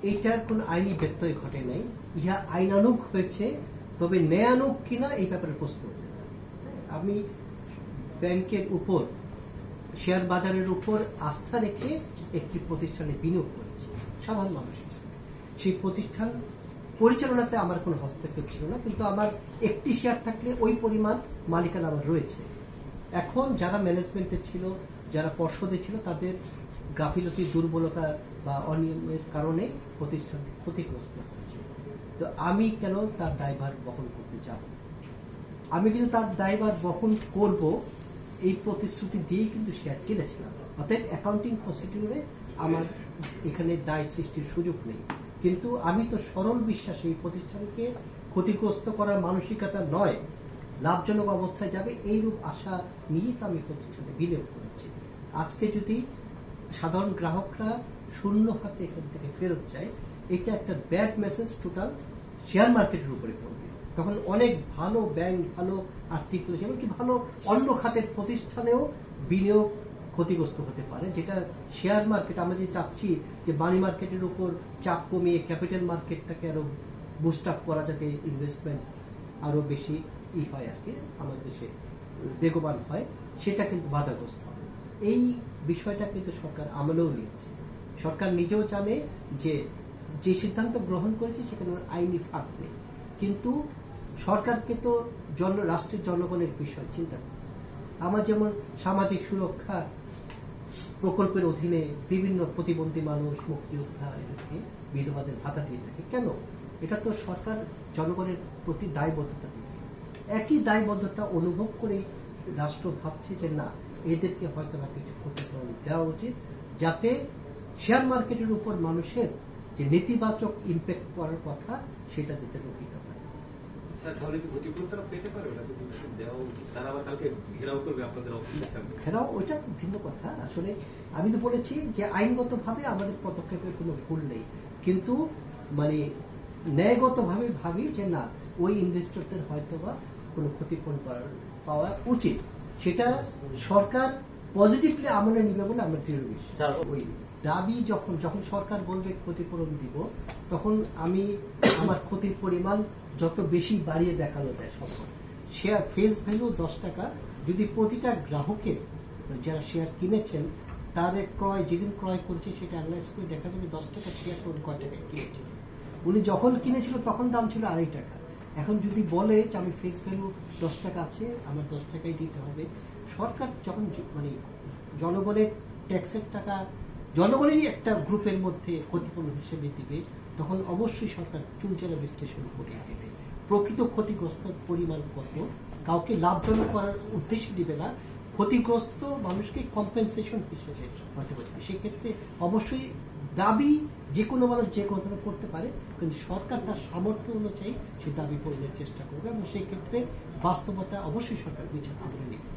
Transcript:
এইটার কোন আইনি ব্যত্যয় ঘটে নাই, ইহা আইনানুগ হয়েছে, তবে ন্যায়ানুগ কিনা এই ব্যাপারে প্রশ্ন উঠে। আমি ব্যাংকের উপর, শেয়ার বাজারের উপর আস্থা রেখে একটি প্রতিষ্ঠানে বিনিয়োগ করেছি সাধারণ মানুষ হিসেবে। সেই প্রতিষ্ঠান পরিচালনাতে আমার কোনো হস্তক্ষেপ ছিল না, কিন্তু আমার একটি শেয়ার থাকলে ওই পরিমাণ মালিকানা আমার রয়েছে। এখন যারা ম্যানেজমেন্টে ছিল, যারা পর্ষদে ছিল, তাদের গাফিলতি, দুর্বলতা বা অনিয়মের কারণে প্রতিষ্ঠানটি ক্ষতিগ্রস্ত হচ্ছে। তো আমি কেন তার দায়ভার বহন করতে যাব? আমি কিন্তু তার দায়ভার বহন করব এই প্রতিশ্রুতি দিয়েই কিন্তু শেয়ার কিনেছিলাম। অতএব অ্যাকাউন্টিং প্রসিডিউরে আমার এখানে দায় সৃষ্টির সুযোগ নেই। কিন্তু আমি তো সরল বিশ্বাসে এই প্রতিষ্ঠানকে ক্ষতিগ্রস্ত করার মানসিকতা নয়, লাভজনক অবস্থায় যাবে এইরূপ আশা নিয়ে তো আমি প্রতিষ্ঠানে বিনিয়োগ করেছি। আজকে যদি সাধারণ গ্রাহকরা শূন্য হাতে এখান থেকে ফেরত যায়, এটা একটা ব্যাড মেসেজ টোটাল শেয়ার মার্কেটের উপরে পড়বে। তখন অনেক ভালো ব্যাংক, ভালো আর্থিক প্রতিষ্ঠান, এমনকি ভালো অন্য খাতের প্রতিষ্ঠানেও বিনিয়োগ ক্ষতিগ্রস্ত হতে পারে, যেটা শেয়ার মার্কেট আমরা যে চাচ্ছি যে মানি মার্কেটের উপর চাপ কমিয়ে ক্যাপিটাল মার্কেটটাকে আরো বুস্ট আপ করা, যাতে ইনভেস্টমেন্ট আরো বেশি হয় আর কি আমাদের দেশে বেগবান হয়, সেটা কিন্তু বাধাগ্রস্ত হবে। এই বিষয়টা কিন্তু সরকার আমলেও নিয়েছে। সরকার নিজেও জানে যে যে সিদ্ধান্ত গ্রহণ করেছে সেখানে আইনি ফাঁক নেই, কিন্তু সরকারকে তো রাষ্ট্রের জনগণের বিষয় চিন্তা করতে। আমার যেমন সামাজিক সুরক্ষা প্রকল্পের অধীনে বিভিন্ন প্রতিবন্ধী মানুষ, মুক্তিযোদ্ধা, এদেরকে বিধবাদের ভাতা দিয়ে থাকে। কেন? এটা তো সরকার জনগণের প্রতি দায়বদ্ধতা দিবে। একই দায়বদ্ধতা অনুভব করে রাষ্ট্র ভাবছে যে না, এদেরকে হয়তো বা কিছু ক্ষতিপূরণ দেওয়া উচিত, যাতে শেয়ার মার্কেটের উপর মানুষের যে নেতিবাচক ইম্প্যাক্ট করার কথা সেটা যাতে রোকিত হয়। ঘেরাও ওইটা ভিন্ন কথা। আসলে আমি তো বলেছি যে আইনগতভাবে আমাদের পদক্ষেপের কোনো ভুল নেই, কিন্তু মানে ন্যায়গতভাবে ভাবি যে না, ওই ইনভেস্টরদের হয়তো বা কোনো ক্ষতিপূরণ পাওয়া উচিত, সেটা সরকার পজিটিভলি আমলে নিবে বলে আমার দৃঢ় বিশ্বাস। ওই দাবি যখন সরকার বলবে ক্ষতিপূরণ দিব, তখন আমি আমার ক্ষতির পরিমাণ যত বেশি বাড়িয়ে দেখানো যায় সম্ভব। শেয়ার ফেস ভ্যালু 10 টাকা, যদি প্রতিটা গ্রাহকের যারা শেয়ার কিনেছেন তাদের যেদিন ক্রয় করেছে সেটা অ্যানালাইজ করে দেখা যাবে 10 টাকা শেয়ার করে কয় টাকায় কিনেছিল। উনি যখন কিনেছিল তখন দাম ছিল 2.5 টাকা। এখন যদি বলে যে আমি ফেস ভ্যালু 10 টাকা আছে, আমার 10 টাকাই দিতে হবে, সরকার যখন মানে জনগণের ট্যাক্সের টাকা জনগণেরই একটা গ্রুপের মধ্যে ক্ষতিপূরণ হিসেবে দিবে, তখন অবশ্যই সরকার চুলচেরা বিশ্লেষণ করে দেবে প্রকৃত ক্ষতিগ্রস্ত পরিমাণ কত। কাউকে লাভজনক করার উদ্দেশ্যে দিবে না, ক্ষতিগ্রস্ত মানুষকে কম্পেনসেশন হিসেবে হতে পারে। সেক্ষেত্রে অবশ্যই দাবি যে কোনো মানুষ যে কোনো ধরনের করতে পারে, কিন্তু সরকার তার সামর্থ্য অনুযায়ী সেই দাবি পূরণের চেষ্টা করবে, এবং সেই ক্ষেত্রে বাস্তবতা অবশ্যই সরকার বিচার আমলে নেবে।